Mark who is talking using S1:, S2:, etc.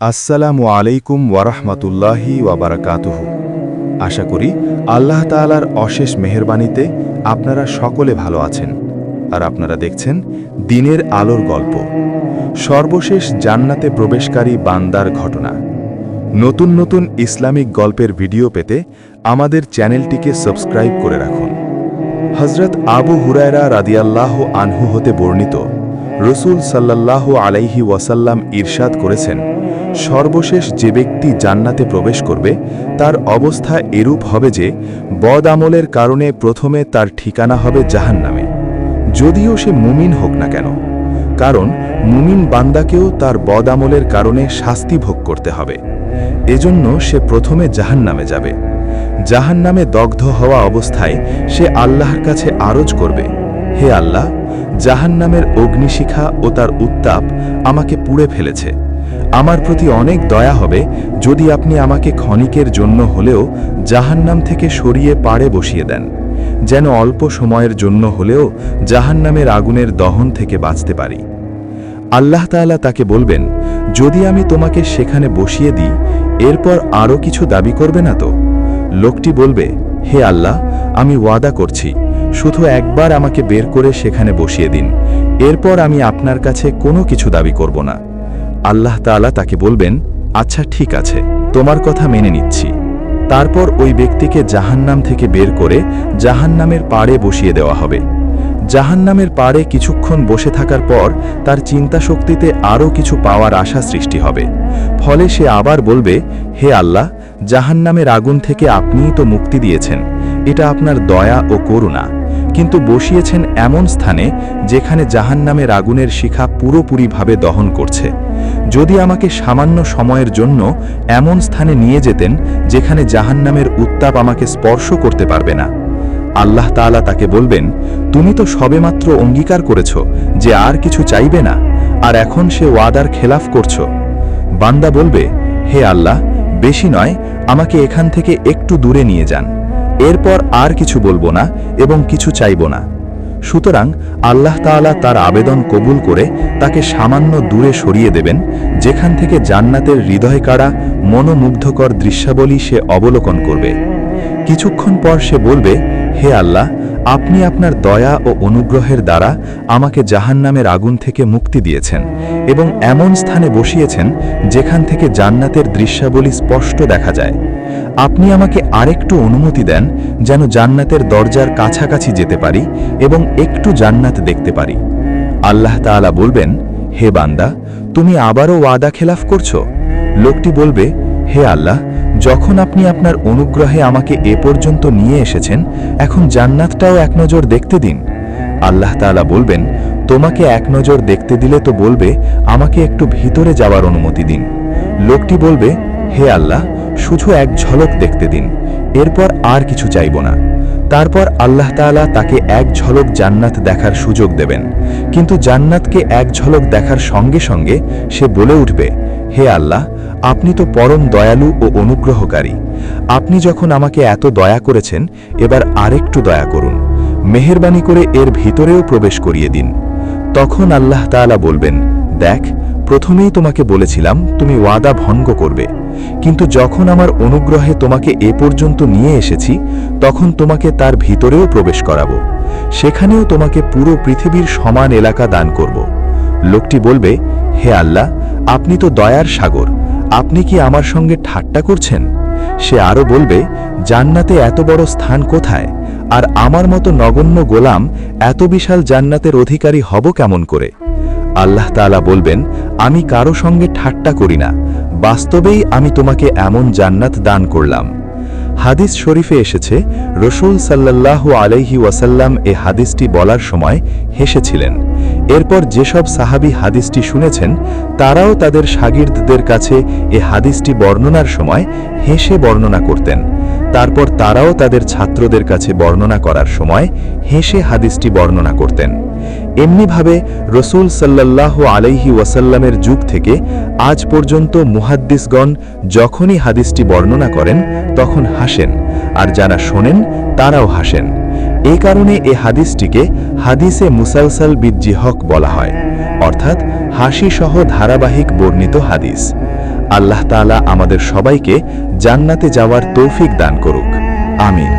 S1: আসসালামু আলাইকুম ওয়ারাহমাতুল্লাহি ওয়াবারাকাতুহু। আশা করি আল্লাহ তাআলার অশেষ মেহেরবানিতে আপনারা সকলে ভালো আছেন। আর আপনারা দেখছেন দিনের আলোর গল্প, সর্বশেষ জান্নাতে প্রবেশকারী বান্দার ঘটনা। নতুন নতুন ইসলামিক গল্পের ভিডিও পেতে আমাদের চ্যানেলটিকে সাবস্ক্রাইব করে রাখুন। হযরত আবু হুরায়রা রাদিয়াল্লাহু আনহু হতে বর্ণিত, রাসূল সাল্লাল্লাহু আলাইহি ওয়াসাল্লাম ইরশাদ করেছেন, সর্বশেষ যে ব্যক্তি জান্নাতে প্রবেশ করবে তার অবস্থা এরূপ হবে যে বদ আমলের কারণে প্রথমে তার ঠিকানা হবে জাহান্নামে, যদিও সে মুমিন হোক না কেন। কারণ মুমিন বান্দাকেও তার বদ আমলের কারণে শাস্তি ভোগ করতে হবে। এজন্য সে প্রথমে জাহান্নামে যাবে। জাহান্নামে দগ্ধ হওয়া অবস্থায় সে আল্লাহর কাছে আরজ করবে, হে আল্লাহ, জাহান্নামের অগ্নিশিখা ও তার উত্তাপ আমাকে পুড়ে ফেলেছে। আমার প্রতি অনেক দয়া হবে যদি আপনি আমাকে ক্ষণিকের জন্য হলেও জাহান্নাম থেকে সরিয়ে পাড়ে বসিয়ে দেন, যেন অল্প সময়ের জন্য হলেও জাহান্নামের আগুনের দহন থেকে বাঁচতে পারি। আল্লাহ তাআলা তাকে বলবেন, যদি আমি তোমাকে সেখানে বসিয়ে দিই, এরপর আরও কিছু দাবি করবে না তো? লোকটি বলবে, হে আল্লাহ, আমি ওয়াদা করছি, শুধু একবার আমাকে বের করে সেখানে বসিয়ে দিন, এরপর আমি আপনার কাছে কোনো কিছু দাবি করব না। আল্লাহ তাআলা তাকে বলবেন, আচ্ছা ঠিক আছে, তোমার কথা মেনে নিচ্ছি। তারপর ওই ব্যক্তিকে জাহান্নাম থেকে বের করে জাহান্নামের পাড়ে বসিয়ে দেওয়া হবে। জাহান্নামের পাড়ে কিছুক্ষণ বসে থাকার পর তার চিন্তা শক্তিতে আরও কিছু পাওয়ার আশা সৃষ্টি হবে। ফলে সে আবার বলবে, হে আল্লাহ, জাহান্নামের আগুন থেকে আপনিই তো মুক্তি দিয়েছেন, এটা আপনার দয়া ও করুণা, কিন্তু বসিয়েছেন এমন স্থানে যেখানে জাহান্নামের আগুনের শিখা পুরোপুরিভাবে দহন করছে। যদি আমাকে সামান্য সময়ের জন্য এমন স্থানে নিয়ে যেতেন যেখানে জাহান্নামের উত্তাপ আমাকে স্পর্শ করতে পারবে না। আল্লাহ তাআলা তাকে বলবেন, তুমি তো সবেমাত্র অঙ্গীকার করেছ যে আর কিছু চাইবে না, আর এখন সে ওয়াদার খেলাফ করছ। বান্দা বলবে, হে আল্লাহ, বেশি নয়, আমাকে এখান থেকে একটু দূরে নিয়ে যান, এরপর আর কিছু বলবো না এবং কিছু চাইব না। সুতরাং আল্লাহ তাআলা তার আবেদন কবুল করে তাকে সামান্য দূরে সরিয়ে দেবেন, যেখান থেকে জান্নাতের হৃদয় কাড়া মনোমুগ্ধকর দৃশ্যাবলী সে অবলোকন করবে। কিছুক্ষণ পর সে বলবে, হে আল্লাহ, আপনি আপনার দয়া ও অনুগ্রহের দ্বারা আমাকে জাহান্নামের আগুন থেকে মুক্তি দিয়েছেন এবং এমন স্থানে বসিয়েছেন যেখান থেকে জান্নাতের দৃশ্যাবলী স্পষ্ট দেখা যায়। আপনি আমাকে আরেকটু অনুমতি দেন যেন জান্নাতের দরজার কাছাকাছি যেতে পারি এবং একটু জান্নাত দেখতে পারি। আল্লাহ তাআলা বলবেন, হে বান্দা, তুমি আবারও ওয়াদা খেলাফ করছো? লোকটি বলবে, হে আল্লাহ, যখন আপনি আপনার অনুগ্রহে আমাকে এ পর্যন্ত নিয়ে এসেছেন, এখন জান্নাতটাও এক নজর দেখতে দিন। আল্লাহ তাআলা বলবেন, তোমাকে এক নজর দেখতে দিলে তো বলবে আমাকে একটু ভিতরে যাওয়ার অনুমতি দিন। লোকটি বলবে, হে আল্লাহ, শুধু এক ঝলক দেখতে দিন, এরপর আর কিছু চাইব না। তারপর আল্লাহ তাআলা তাকে এক ঝলক জান্নাত দেখার সুযোগ দেবেন, কিন্তু জান্নাতকে এক ঝলক দেখার সঙ্গে সঙ্গে সে বলে উঠবে, হে আল্লাহ, আপনি তো পরম দয়ালু ও অনুগ্রহকারী, আপনি যখন আমাকে এত দয়া করেছেন, এবার আরেকটু দয়া করুন, মেহেরবানি করে এর ভিতরেও প্রবেশ করিয়ে দিন। তখন আল্লাহ তাআলা বলবেন, দেখ, প্রথমেই তোমাকে বলেছিলাম তুমি ওয়াদা ভঙ্গ করবে, কিন্তু যখন আমার অনুগ্রহে তোমাকে এ পর্যন্ত নিয়ে এসেছি, তখন তোমাকে তার ভিতরেও প্রবেশ করাবো, সেখানেও তোমাকে পুরো পৃথিবীর সমান এলাকা দান করব। লোকটি বলবে, হে আল্লাহ, আপনি তো দয়ার সাগর, আপনি কি আমার সঙ্গে ঠাট্টা করছেন? সে আরও বলবে, জান্নাতে এত বড় স্থান কোথায়, আর আমার মতো নগণ্য গোলাম এত বিশাল জান্নাতের অধিকারী হব কেমন করে? আল্লাহ তাআলা বলবেন, আমি কারো সঙ্গে ঠাট্টা করি না, বাস্তবেই আমি তোমাকে এমন জান্নাত দান করলাম। হাদিস শরীফে এসেছে, রাসূল সাল্লাল্লাহু আলাইহি ওয়াসাল্লাম এ হাদিসটি বলার সময় হেসেছিলেন। এরপর যেসব সাহাবী হাদিসটি শুনেছেন তারাও তাদের শাগির্দদের কাছে এ হাদিসটি বর্ণনার সময় হেসে বর্ণনা করতেন। তারপর তারাও তাদের ছাত্রদের কাছে বর্ণনা করার সময় হেসে হাদিসটি বর্ণনা করতেন। এমনিভাবে রাসূল সাল্লাল্লাহু আলাইহি ওয়াসাল্লামের যুগ থেকে আজ পর্যন্ত মুহাদ্দিসগণ যখনই হাদিসটি বর্ণনা করেন তখন হাসেন, আর যারা শোনেন তারাও হাসেন। এই কারণে এ হাদিসটিকে হাদিসে মুসালসাল বিজ্জিহক বলা হয়, অর্থাৎ হাসি সহ ধারাবাহিক বর্ণিত হাদিস। আল্লাহ তাআলা আমাদের সবাইকে জান্নাতে যাওয়ার তৌফিক দান করুক। আমিন।